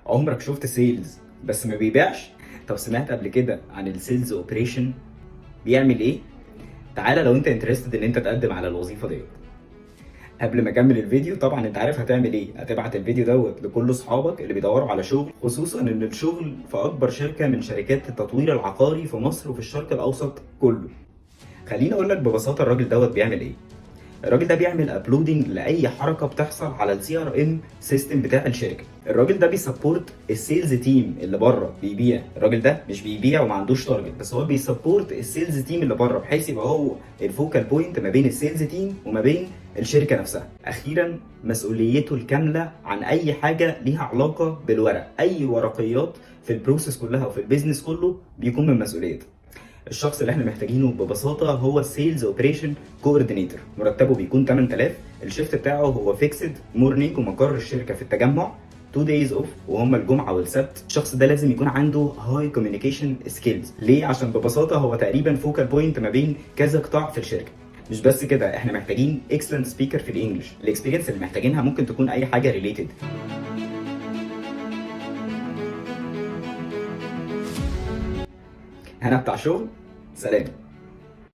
عمرك شفت سيلز بس ما بيبيعش؟ طب سمعت قبل كده عن السيلز اوبريشن بيعمل ايه؟ تعالى لو انت انترستد ان انت تقدم على الوظيفه ديت. قبل ما اكمل الفيديو، طبعا انت عارف هتعمل ايه، هتبعت الفيديو دوت لكل اصحابك اللي بيدوروا على شغل، خصوصا ان الشغل في اكبر شركه من شركات التطوير العقاري في مصر وفي الشرق الاوسط كله. خليني اقول لك ببساطه الراجل دوت بيعمل ايه. الراجل ده بيعمل ابلودنج لاي حركه بتحصل على السي ار ام سيستم بتاع الشركه. الراجل ده بيسبورت السيلز تيم اللي بره بيبيع. الراجل ده مش بيبيع وما عندوش تارجت، بس هو بيسبورت السيلز تيم اللي بره، بحيث يبقى هو الفوكال بوينت ما بين السيلز تيم وما بين الشركه نفسها. اخيرا مسؤوليته الكامله عن اي حاجه ليها علاقه بالورق، اي ورقيات في البروسيس كلها وفي البيزنس كله بيكون من مسؤوليته. الشخص اللي احنا محتاجينه ببساطه هو السيلز اوبريشن كوردينيتور. مرتبه بيكون 8000. الشيفت بتاعه هو فيكسد مورنينج، ومقر الشركه في التجمع. 2 دايز اوف وهم الجمعه والسبت. الشخص ده لازم يكون عنده هاي كوميونيكيشن سكيلز. ليه؟ عشان ببساطه هو تقريبا فوكال بوينت ما بين كذا قطاع في الشركه. مش بس كده، احنا محتاجين اكسلنت سبيكر في الانجليش. الاكسبيرينس اللي محتاجينها ممكن تكون اي حاجه ريليتد. انا بتاع شغل. سلام.